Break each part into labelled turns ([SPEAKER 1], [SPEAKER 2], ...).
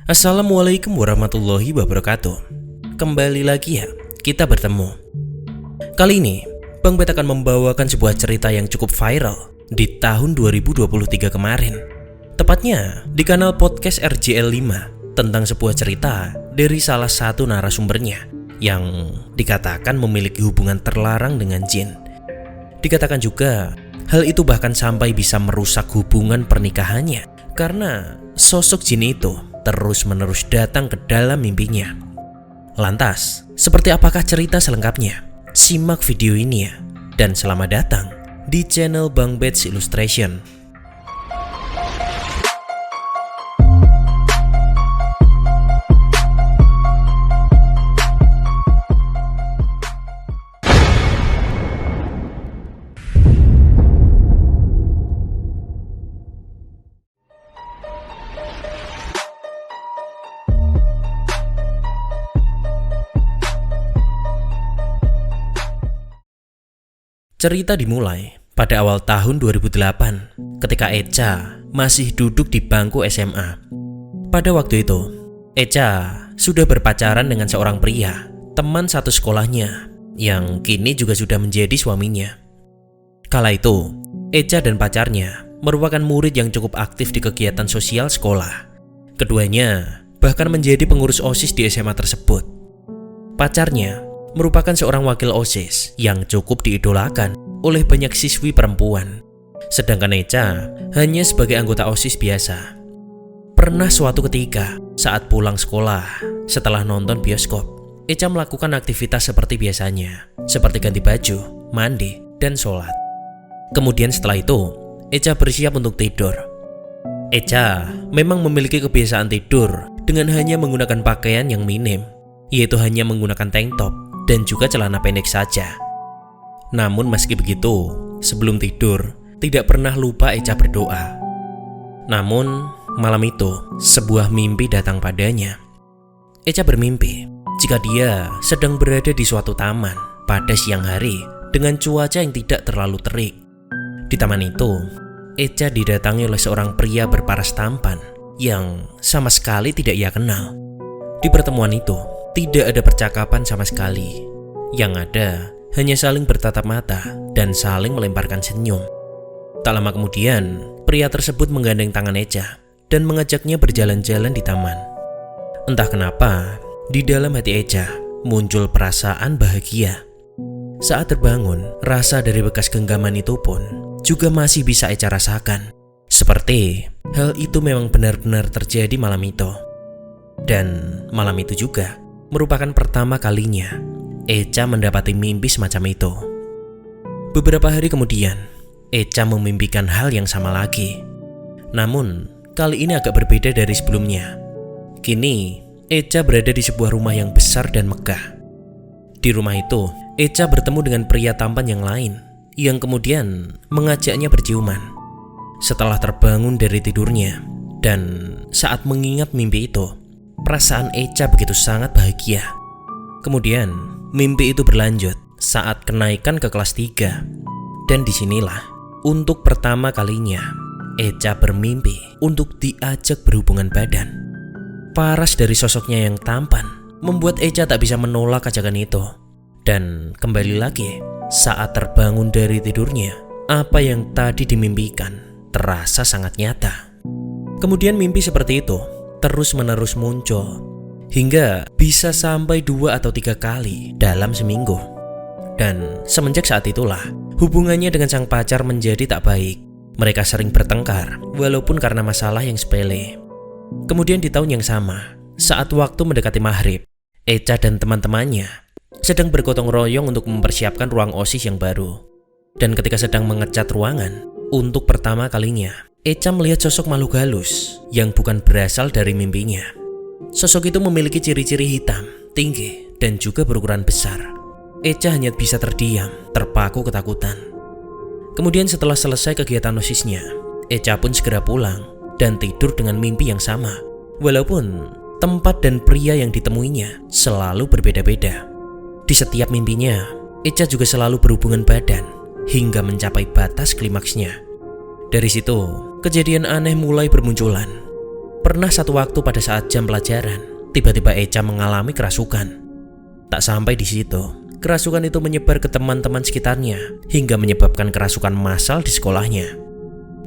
[SPEAKER 1] Assalamualaikum warahmatullahi wabarakatuh. Kembali lagi ya, kita bertemu. Kali ini, Bang Bet akan membawakan sebuah cerita yang cukup viral di tahun 2023 kemarin. Tepatnya di kanal podcast RJL5 tentang sebuah cerita dari salah satu narasumbernya yang dikatakan memiliki hubungan terlarang dengan jin. Dikatakan juga, hal itu bahkan sampai bisa merusak hubungan pernikahannya karena sosok jin itu terus-menerus datang ke dalam mimpinya. Lantas, seperti apakah cerita selengkapnya? Simak video ini ya. Dan selamat datang di channel Bang Bet's Illustration. Cerita dimulai pada awal tahun 2008 ketika Echa masih duduk di bangku SMA. Pada waktu itu, Echa sudah berpacaran dengan seorang pria, teman satu sekolahnya, yang kini juga sudah menjadi suaminya. Kala itu, Echa dan pacarnya merupakan murid yang cukup aktif di kegiatan sosial sekolah. Keduanya bahkan menjadi pengurus OSIS di SMA tersebut. Pacarnya merupakan seorang wakil OSIS yang cukup diidolakan oleh banyak siswi perempuan. Sedangkan Echa hanya sebagai anggota OSIS biasa. Pernah suatu ketika saat pulang sekolah setelah nonton bioskop, Echa melakukan aktivitas seperti biasanya, seperti ganti baju, mandi, dan sholat. Kemudian setelah itu, Echa bersiap untuk tidur. Echa memang memiliki kebiasaan tidur dengan hanya menggunakan pakaian yang minim, yaitu hanya menggunakan tank top dan juga celana pendek saja. Namun meski begitu, sebelum tidur, tidak pernah lupa Echa berdoa. Namun, malam itu, sebuah mimpi datang padanya. Echa bermimpi jika dia sedang berada di suatu taman pada siang hari dengan cuaca yang tidak terlalu terik. Di taman itu, Echa didatangi oleh seorang pria berparas tampan yang sama sekali tidak ia kenal. Di pertemuan itu, tidak ada percakapan sama sekali. Yang ada hanya saling bertatap mata dan saling melemparkan senyum. Tak lama kemudian, pria tersebut menggandeng tangan Echa dan mengajaknya berjalan-jalan di taman. Entah kenapa, di dalam hati Echa muncul perasaan bahagia. Saat terbangun, rasa dari bekas genggaman itu pun juga masih bisa Echa rasakan. Seperti hal itu memang benar-benar terjadi malam itu. Dan malam itu juga merupakan pertama kalinya Echa mendapati mimpi semacam itu. Beberapa hari kemudian, Echa memimpikan hal yang sama lagi. Namun, kali ini agak berbeda dari sebelumnya. Kini, Echa berada di sebuah rumah yang besar dan megah. Di rumah itu, Echa bertemu dengan pria tampan yang lain, yang kemudian mengajaknya berciuman. Setelah terbangun dari tidurnya, dan saat mengingat mimpi itu, perasaan Echa begitu sangat bahagia. Kemudian, mimpi itu berlanjut saat kenaikan ke kelas 3. Dan disinilah, untuk pertama kalinya, Echa bermimpi untuk diajak berhubungan badan. Paras dari sosoknya yang tampan membuat Echa tak bisa menolak ajakan itu. Dan kembali lagi, saat terbangun dari tidurnya, apa yang tadi dimimpikan terasa sangat nyata. Kemudian mimpi seperti itu terus-menerus muncul hingga bisa sampai 2 atau 3 kali dalam seminggu. Dan semenjak saat itulah hubungannya dengan sang pacar menjadi tak baik. Mereka sering bertengkar walaupun karena masalah yang sepele. Kemudian di tahun yang sama, saat waktu mendekati maghrib, Echa dan teman-temannya sedang bergotong royong untuk mempersiapkan ruang OSIS yang baru. Dan ketika sedang mengecat ruangan, untuk pertama kalinya Echa melihat sosok makhluk halus yang bukan berasal dari mimpinya. Sosok itu memiliki ciri-ciri hitam, tinggi, dan juga berukuran besar. Echa hanya bisa terdiam, terpaku ketakutan. Kemudian setelah selesai kegiatan OSISnya, Echa pun segera pulang dan tidur dengan mimpi yang sama. Walaupun tempat dan pria yang ditemuinya selalu berbeda-beda. Di setiap mimpinya, Echa juga selalu berhubungan badan hingga mencapai batas klimaksnya. Dari situ, kejadian aneh mulai bermunculan. Pernah satu waktu pada saat jam pelajaran, tiba-tiba Echa mengalami kerasukan. Tak sampai di situ, kerasukan itu menyebar ke teman-teman sekitarnya hingga menyebabkan kerasukan massal di sekolahnya.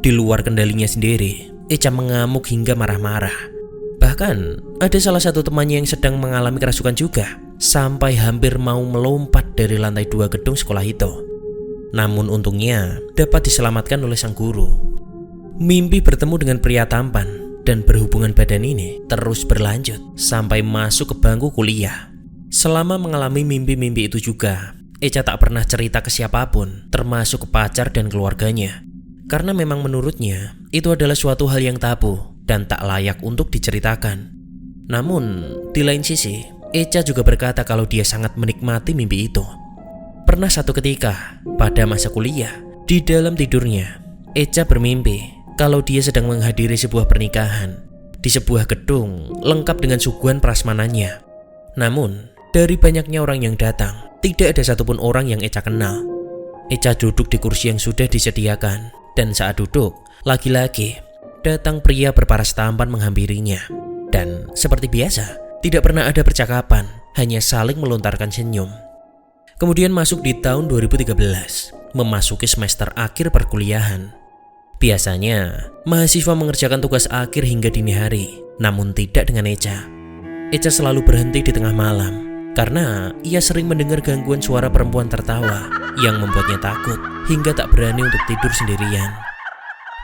[SPEAKER 1] Di luar kendalinya sendiri, Echa mengamuk hingga marah-marah. Bahkan ada salah satu temannya yang sedang mengalami kerasukan juga, sampai hampir mau melompat dari lantai 2 gedung sekolah itu. Namun untungnya dapat diselamatkan oleh sang guru. Mimpi bertemu dengan pria tampan dan berhubungan badan ini terus berlanjut sampai masuk ke bangku kuliah. Selama mengalami mimpi-mimpi itu juga, Echa tak pernah cerita ke siapapun, termasuk ke pacar dan keluarganya. Karena memang menurutnya itu adalah suatu hal yang tabu dan tak layak untuk diceritakan. Namun di lain sisi, Echa juga berkata kalau dia sangat menikmati mimpi itu. Pernah satu ketika pada masa kuliah, di dalam tidurnya Echa bermimpi kalau dia sedang menghadiri sebuah pernikahan di sebuah gedung lengkap dengan suguhan prasmanannya. Namun dari banyaknya orang yang datang, tidak ada satupun orang yang Echa kenal. Echa duduk di kursi yang sudah disediakan, dan saat duduk, lagi-lagi datang pria berparas tampan menghampirinya. Dan seperti biasa, tidak pernah ada percakapan, hanya saling melontarkan senyum. Kemudian masuk di tahun 2013, memasuki semester akhir perkuliahan. Biasanya, mahasiswa mengerjakan tugas akhir hingga dini hari, namun tidak dengan Echa. Echa selalu berhenti di tengah malam, karena ia sering mendengar gangguan suara perempuan tertawa yang membuatnya takut hingga tak berani untuk tidur sendirian.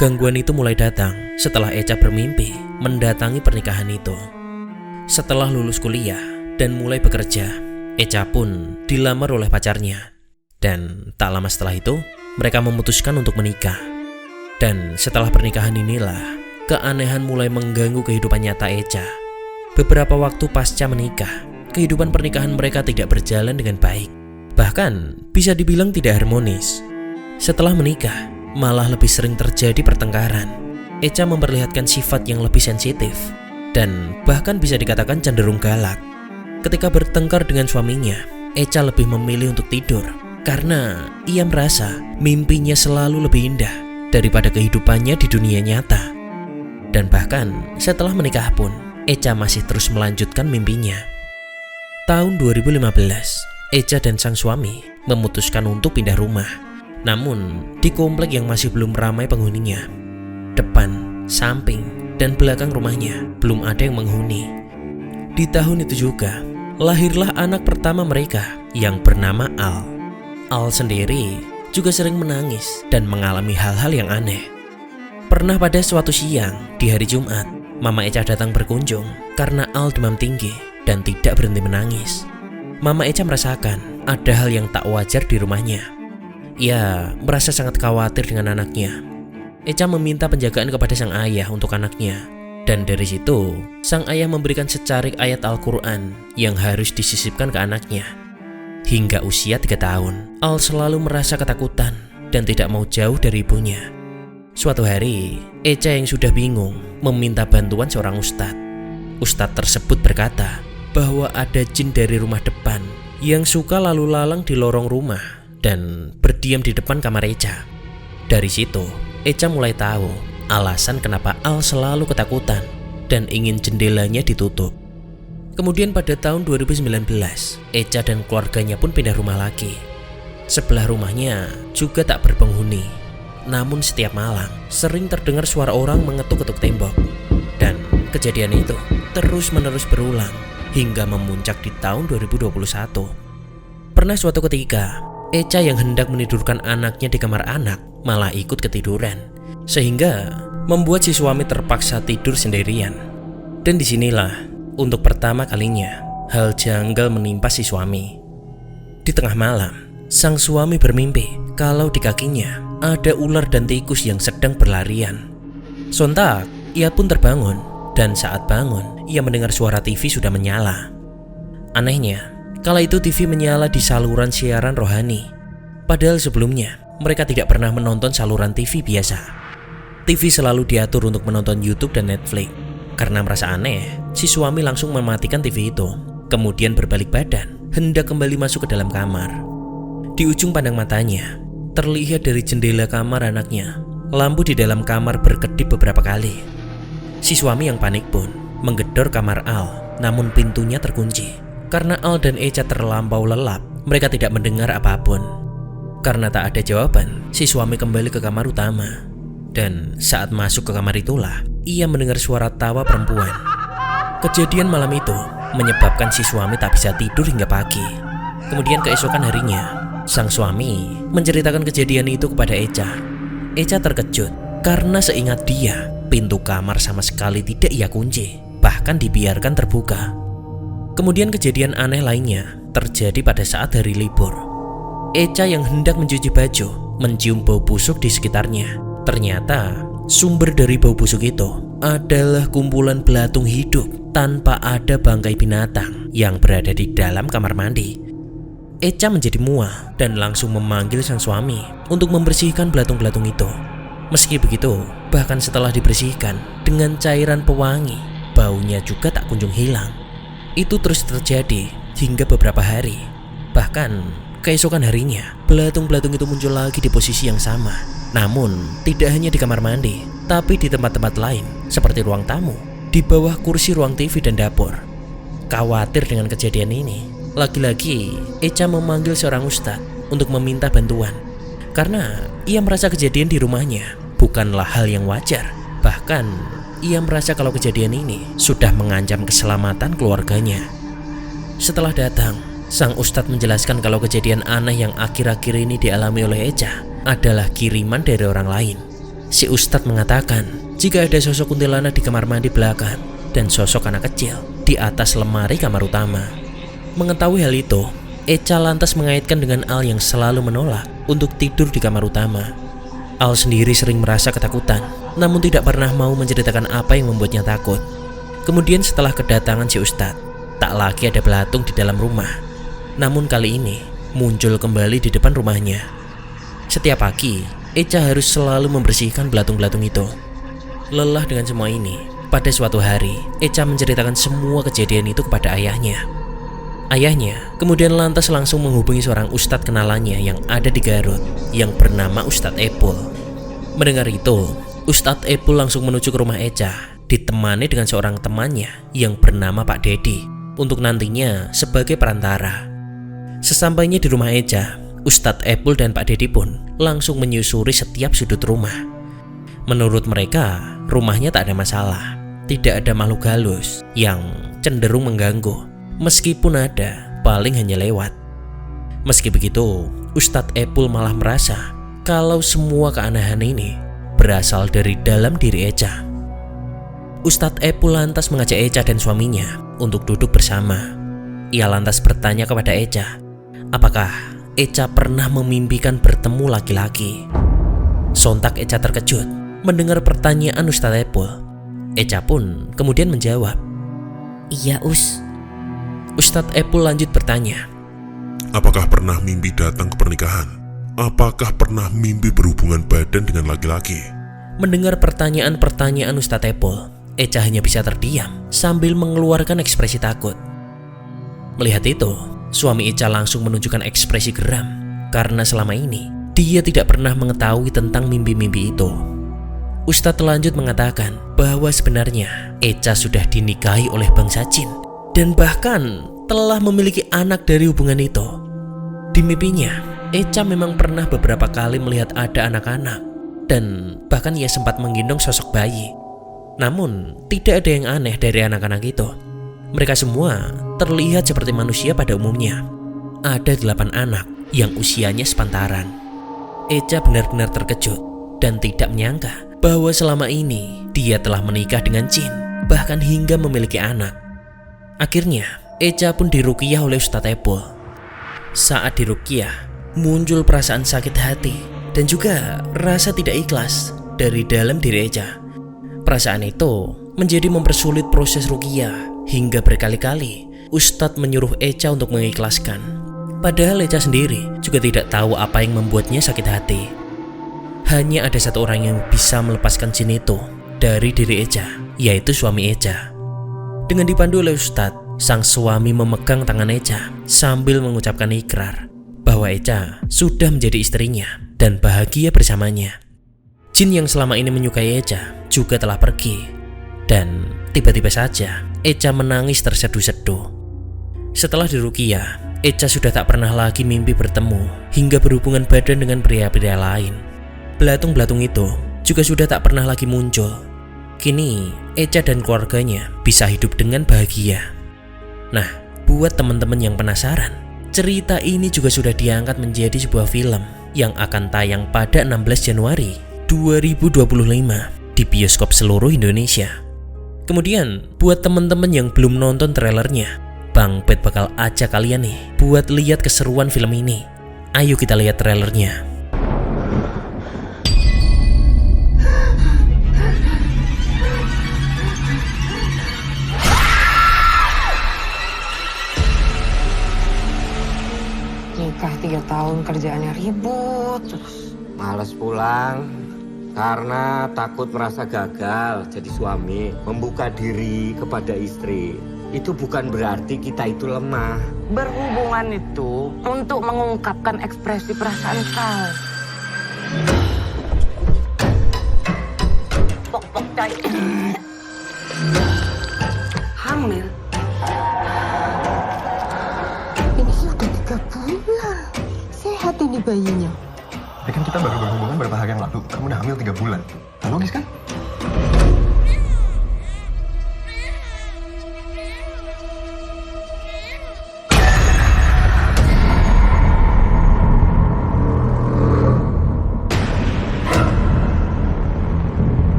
[SPEAKER 1] Gangguan itu mulai datang setelah Echa bermimpi mendatangi pernikahan itu. Setelah lulus kuliah dan mulai bekerja, Echa pun dilamar oleh pacarnya. Dan tak lama setelah itu, mereka memutuskan untuk menikah. Dan setelah pernikahan inilah, keanehan mulai mengganggu kehidupan nyata Echa. Beberapa waktu pasca menikah, kehidupan pernikahan mereka tidak berjalan dengan baik. Bahkan bisa dibilang tidak harmonis. Setelah menikah, malah lebih sering terjadi pertengkaran. Echa memperlihatkan sifat yang lebih sensitif dan bahkan bisa dikatakan cenderung galak. Ketika bertengkar dengan suaminya, Echa lebih memilih untuk tidur karena ia merasa mimpinya selalu lebih indah daripada kehidupannya di dunia nyata. Dan bahkan setelah menikah pun, Echa masih terus melanjutkan mimpinya. Tahun 2015, Echa dan sang suami memutuskan untuk pindah rumah. Namun, di komplek yang masih belum ramai penghuninya. Depan, samping, dan belakang rumahnya belum ada yang menghuni. Di tahun itu juga, lahirlah anak pertama mereka yang bernama Al. Al sendiri juga sering menangis dan mengalami hal-hal yang aneh. Pernah pada suatu siang di hari Jumat, Mama Echa datang berkunjung karena Al demam tinggi dan tidak berhenti menangis. Mama Echa merasakan ada hal yang tak wajar di rumahnya. Ia merasa sangat khawatir dengan anaknya. Echa meminta penjagaan kepada sang ayah untuk anaknya. Dan dari situ, sang ayah memberikan secarik ayat Al-Quran yang harus disisipkan ke anaknya. Hingga usia 3 tahun, Al selalu merasa ketakutan dan tidak mau jauh dari ibunya. Suatu hari, Echa yang sudah bingung meminta bantuan seorang ustadz. Ustadz tersebut berkata bahwa ada jin dari rumah depan yang suka lalu lalang di lorong rumah dan berdiam di depan kamar Echa. Dari situ, Echa mulai tahu alasan kenapa Al selalu ketakutan dan ingin jendelanya ditutup. Kemudian pada tahun 2019, Echa dan keluarganya pun pindah rumah lagi. Sebelah rumahnya juga tak berpenghuni. Namun setiap malam sering terdengar suara orang mengetuk-ketuk tembok. Dan kejadian itu terus-menerus berulang hingga memuncak di tahun 2021. Pernah suatu ketika, Echa yang hendak menidurkan anaknya di kamar anak malah ikut ketiduran, sehingga membuat si suami terpaksa tidur sendirian. Dan disinilah untuk pertama kalinya hal janggal menimpa si suami. Di tengah malam, sang suami bermimpi kalau di kakinya ada ular dan tikus yang sedang berlarian. Sontak, ia pun terbangun, dan saat bangun, ia mendengar suara TV sudah menyala. Anehnya, kala itu TV menyala di saluran siaran rohani. Padahal sebelumnya, mereka tidak pernah menonton saluran TV biasa. TV selalu diatur untuk menonton YouTube dan Netflix. Karena merasa aneh, si suami langsung mematikan TV itu. Kemudian berbalik badan, hendak kembali masuk ke dalam kamar. Di ujung pandang matanya, terlihat dari jendela kamar anaknya, lampu di dalam kamar berkedip beberapa kali. Si suami yang panik pun menggedor kamar Al, namun pintunya terkunci. Karena Al dan Echa terlampau lelap, mereka tidak mendengar apapun. Karena tak ada jawaban, si suami kembali ke kamar utama. Dan saat masuk ke kamar itulah, ia mendengar suara tawa perempuan. Kejadian malam itu menyebabkan si suami tak bisa tidur hingga pagi. Kemudian keesokan harinya, sang suami menceritakan kejadian itu kepada Echa. Echa terkejut karena seingat dia, pintu kamar sama sekali tidak ia kunci, bahkan dibiarkan terbuka. Kemudian kejadian aneh lainnya terjadi pada saat hari libur. Echa yang hendak mencuci baju mencium bau busuk di sekitarnya. Ternyata sumber dari bau busuk itu adalah kumpulan belatung hidup tanpa ada bangkai binatang yang berada di dalam kamar mandi. Echa menjadi mual dan langsung memanggil sang suami untuk membersihkan belatung-belatung itu. Meski begitu, bahkan setelah dibersihkan dengan cairan pewangi, baunya juga tak kunjung hilang. Itu terus terjadi hingga beberapa hari. Bahkan keesokan harinya, belatung-belatung itu muncul lagi di posisi yang sama. Namun tidak hanya di kamar mandi, tapi di tempat-tempat lain seperti ruang tamu, di bawah kursi ruang TV dan dapur. Khawatir dengan kejadian ini, lagi-lagi Echa memanggil seorang ustadz untuk meminta bantuan. Karena ia merasa kejadian di rumahnya bukanlah hal yang wajar. Bahkan ia merasa kalau kejadian ini sudah mengancam keselamatan keluarganya. Setelah datang, sang ustadz menjelaskan kalau kejadian aneh yang akhir-akhir ini dialami oleh Echa adalah kiriman dari orang lain. Si ustadz mengatakan jika ada sosok kuntilanak di kamar mandi belakang dan sosok anak kecil di atas lemari kamar utama. Mengetahui hal itu, Echa lantas mengaitkan dengan Al yang selalu menolak untuk tidur di kamar utama. Al sendiri sering merasa ketakutan, namun tidak pernah mau menceritakan apa yang membuatnya takut. Kemudian setelah kedatangan si ustadz, tak lagi ada belatung di dalam rumah. Namun kali ini muncul kembali di depan rumahnya. Setiap pagi, Echa harus selalu membersihkan belatung-belatung itu. Lelah dengan semua ini, pada suatu hari, Echa menceritakan semua kejadian itu kepada ayahnya. Ayahnya kemudian lantas langsung menghubungi seorang ustadz kenalannya yang ada di Garut, yang bernama Ustadz Epul. Mendengar itu, Ustadz Epul langsung menuju ke rumah Echa, ditemani dengan seorang temannya yang bernama Pak Dedi, untuk nantinya sebagai perantara. Sesampainya di rumah Echa, Ustadz Epul dan Pak Dedi pun langsung menyusuri setiap sudut rumah. Menurut mereka, rumahnya tak ada masalah, tidak ada makhluk halus yang cenderung mengganggu. Meskipun ada, paling hanya lewat. Meski begitu, Ustadz Epul malah merasa kalau semua keanehan ini berasal dari dalam diri Echa. Ustadz Epul lantas mengajak Echa dan suaminya untuk duduk bersama. Ia lantas bertanya kepada Echa, apakah Echa pernah memimpikan bertemu laki-laki? Sontak Echa terkejut mendengar pertanyaan Ustadz Epul. Echa pun kemudian menjawab, "Iya, Us." Ustadz Epul lanjut bertanya,
[SPEAKER 2] apakah pernah mimpi datang ke pernikahan? Apakah pernah mimpi berhubungan badan dengan laki-laki?
[SPEAKER 1] Mendengar pertanyaan-pertanyaan Ustadz Epul, Echa hanya bisa terdiam sambil mengeluarkan ekspresi takut. Melihat itu, suami Echa langsung menunjukkan ekspresi geram karena selama ini dia tidak pernah mengetahui tentang mimpi-mimpi itu. Ustadz lanjut mengatakan bahwa sebenarnya Echa sudah dinikahi oleh bangsa jin dan bahkan telah memiliki anak dari hubungan itu. Di mimpinya, Echa memang pernah beberapa kali melihat ada anak-anak dan bahkan ia sempat menggendong sosok bayi. Namun, tidak ada yang aneh dari anak-anak itu. Mereka semua terlihat seperti manusia pada umumnya. Ada 8 anak yang usianya sepantaran. Echa benar-benar terkejut dan tidak menyangka bahwa selama ini dia telah menikah dengan jin, bahkan hingga memiliki anak. Akhirnya, Echa pun diruqyah oleh Ustadz Epul. Saat diruqyah, muncul perasaan sakit hati dan juga rasa tidak ikhlas dari dalam diri Echa. Perasaan itu menjadi mempersulit proses ruqyah hingga berkali-kali Ustadz menyuruh Echa untuk mengikhlaskan. Padahal Echa sendiri juga tidak tahu apa yang membuatnya sakit hati. Hanya ada satu orang yang bisa melepaskan jin itu dari diri Echa, yaitu suami Echa. Dengan dipandu oleh Ustadz, sang suami memegang tangan Echa sambil mengucapkan ikrar bahwa Echa sudah menjadi istrinya dan bahagia bersamanya. Jin yang selama ini menyukai Echa juga telah pergi. Dan tiba-tiba saja Echa menangis terseduh-seduh. Setelah diruqyah, Echa sudah tak pernah lagi mimpi bertemu hingga berhubungan badan dengan pria-pria lain. Belatung-belatung itu juga sudah tak pernah lagi muncul. Kini Echa dan keluarganya bisa hidup dengan bahagia. Nah, buat teman-teman yang penasaran, cerita ini juga sudah diangkat menjadi sebuah film yang akan tayang pada 16 Januari 2025 di bioskop seluruh Indonesia. Kemudian, buat teman-teman yang belum nonton trailernya, Bang Pet bakal ajak kalian nih buat lihat keseruan film ini. Ayo kita lihat trailernya.
[SPEAKER 3] Nikah 3 tahun kerjaannya ribut terus.
[SPEAKER 4] Males pulang karena takut merasa gagal jadi suami, membuka diri kepada istri. Itu bukan berarti kita itu lemah.
[SPEAKER 3] Berhubungan itu untuk mengungkapkan ekspresi perasaan kau. Pok-pok tai. Hamil.
[SPEAKER 5] Ini sudah 3 bulan. Sehat ini bayinya.
[SPEAKER 6] Ya kan kita baru berhubungan beberapa hari yang lalu. Kamu udah hamil 3 bulan. Logis kan?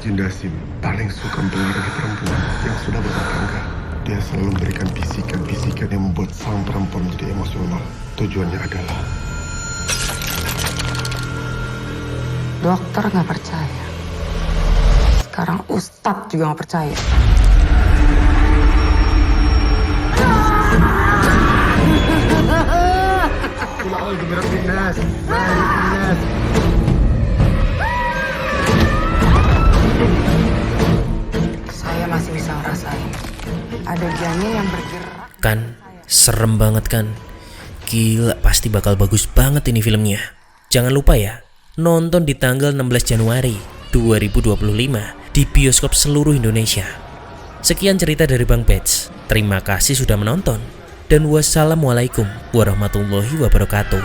[SPEAKER 6] Jinda Sim paling suka mempengaruhi perempuan yang sudah berumah tangga. Dia selalu memberikan bisikan-bisikan yang membuat sang perempuan menjadi emosional. Tujuannya adalah
[SPEAKER 3] Dokter nggak percaya. Sekarang Ustadz juga nggak percaya. Saya masih bisa ngerasain adegannya yang bergerak.
[SPEAKER 1] Kan, serem banget kan? Gila, pasti bakal bagus banget ini filmnya. Jangan lupa ya, nonton di tanggal 16 Januari 2025 di bioskop seluruh Indonesia. Sekian cerita dari Bang Pets. Terima kasih sudah menonton. Dan wassalamualaikum warahmatullahi wabarakatuh.